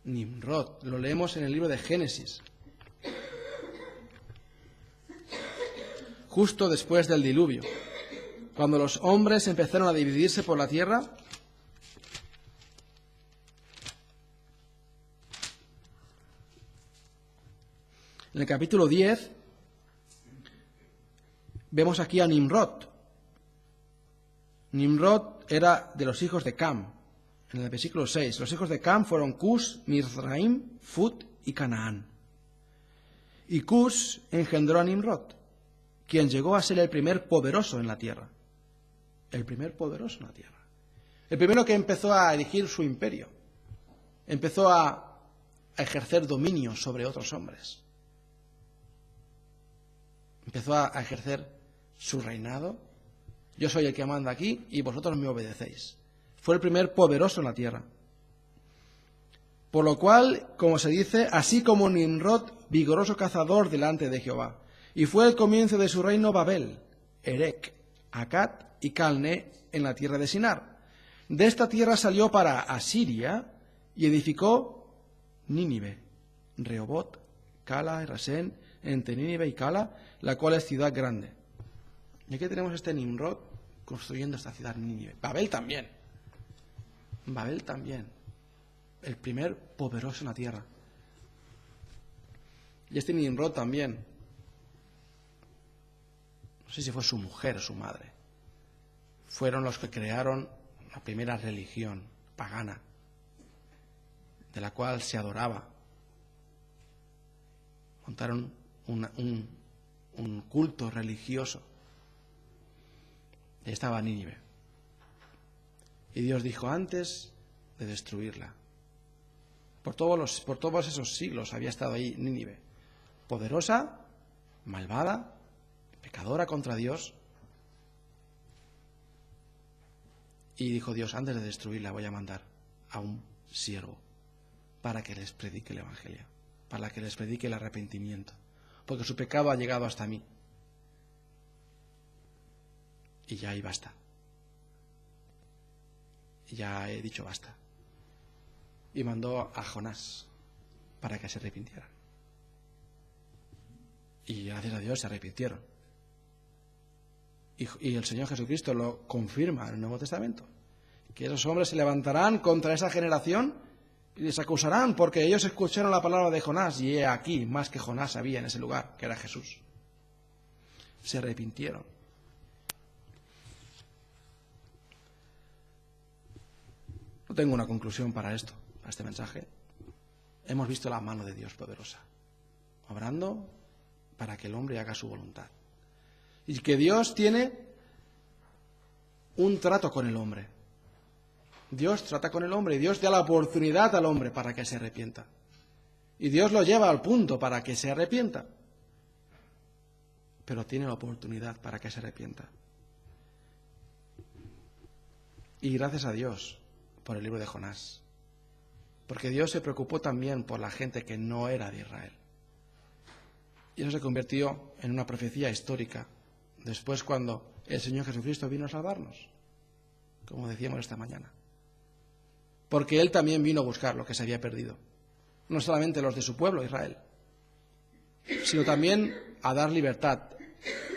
Nimrod. Lo leemos en el libro de Génesis. Justo después del diluvio. Cuando los hombres empezaron a dividirse por la tierra, en el capítulo 10 vemos aquí a Nimrod. Nimrod era de los hijos de Cam. En el versículo 6, los hijos de Cam fueron Cus, Mizraim, Fut y Canaán. Y Cus engendró a Nimrod, quien llegó a ser el primer poderoso en la tierra. El primer poderoso en la tierra. El primero que empezó a erigir su imperio. Empezó a ejercer dominio sobre otros hombres. Empezó a ejercer su reinado. Yo soy el que manda aquí y vosotros me obedecéis. Fue el primer poderoso en la tierra. Por lo cual, como se dice, así como Nimrod, vigoroso cazador delante de Jehová. Y fue el comienzo de su reino Babel, Erec, Akkad y Calne en la tierra de Sinar. De esta tierra salió para Asiria y edificó Nínive, Rehobot, Cala y Rasén, entre Nínive y Cala, la cual es ciudad grande. Y aquí tenemos este Nimrod construyendo esta ciudad Nínive. Babel también. Babel también. El primer poderoso en la tierra. Y este Nimrod también. No sé si fue su mujer o su madre. Fueron los que crearon la primera religión pagana, de la cual se adoraba. Montaron un un culto religioso. Y estaba Nínive. Y Dios dijo, antes de destruirla, por todos esos siglos había estado ahí Nínive, poderosa, malvada, pecadora contra Dios. Y dijo Dios, antes de destruirla voy a mandar a un siervo para que les predique el Evangelio, para que les predique el arrepentimiento, porque su pecado ha llegado hasta mí. Y ya ahí basta. Ya he dicho basta. Y mandó a Jonás para que se arrepintieran. Y gracias a Dios se arrepintieron. Y el Señor Jesucristo lo confirma en el Nuevo Testamento, que esos hombres se levantarán contra esa generación y les acusarán porque ellos escucharon la palabra de Jonás, y he aquí, más que Jonás había en ese lugar, que era Jesús. Se arrepintieron. No tengo una conclusión para esto, para este mensaje. Hemos visto la mano de Dios poderosa, obrando para que el hombre haga su voluntad. Y que Dios tiene un trato con el hombre. Dios trata con el hombre y Dios da la oportunidad al hombre para que se arrepienta. Y Dios lo lleva al punto para que se arrepienta. Pero tiene la oportunidad para que se arrepienta. Y gracias a Dios por el libro de Jonás. Porque Dios se preocupó también por la gente que no era de Israel. Y eso se convirtió en una profecía histórica. Después, cuando el Señor Jesucristo vino a salvarnos, como decíamos esta mañana. Porque Él también vino a buscar lo que se había perdido. No solamente los de su pueblo, Israel, sino también a dar libertad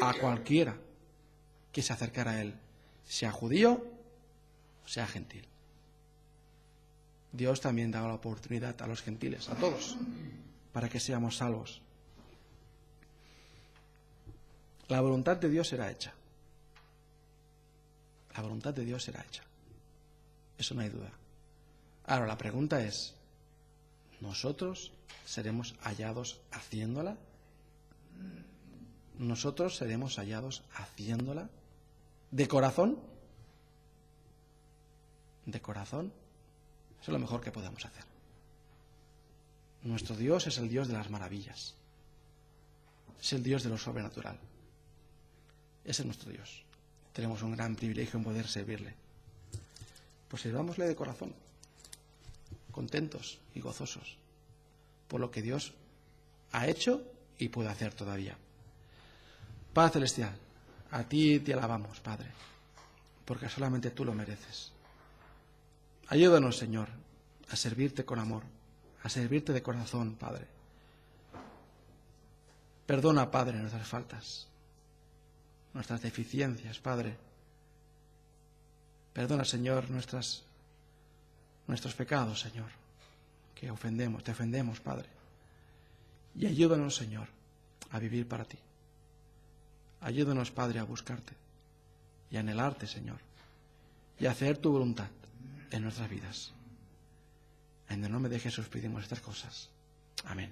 a cualquiera que se acercara a Él, sea judío, sea gentil. Dios también da la oportunidad a los gentiles, a todos, para que seamos salvos. La voluntad de Dios será hecha. La voluntad de Dios será hecha. Eso no hay duda. Ahora, la pregunta es, ¿nosotros seremos hallados haciéndola? ¿Nosotros seremos hallados haciéndola? ¿De corazón? ¿De corazón? Eso es lo mejor que podemos hacer. Nuestro Dios es el Dios de las maravillas. Es el Dios de lo sobrenatural. Ese es nuestro Dios. Tenemos un gran privilegio en poder servirle. Pues sirvámosle de corazón, contentos y gozosos por lo que Dios ha hecho y puede hacer todavía. Padre Celestial, a ti te alabamos, Padre, porque solamente tú lo mereces. Ayúdanos, Señor, a servirte con amor, a servirte de corazón, Padre. Perdona, Padre, nuestras faltas, nuestras deficiencias, Padre. Perdona, Señor, nuestros pecados, Señor, que te ofendemos, Padre. Y ayúdanos, Señor, a vivir para ti. Ayúdanos, Padre, a buscarte y a anhelarte, Señor, y a hacer tu voluntad en nuestras vidas. En el nombre de Jesús pedimos estas cosas. Amén.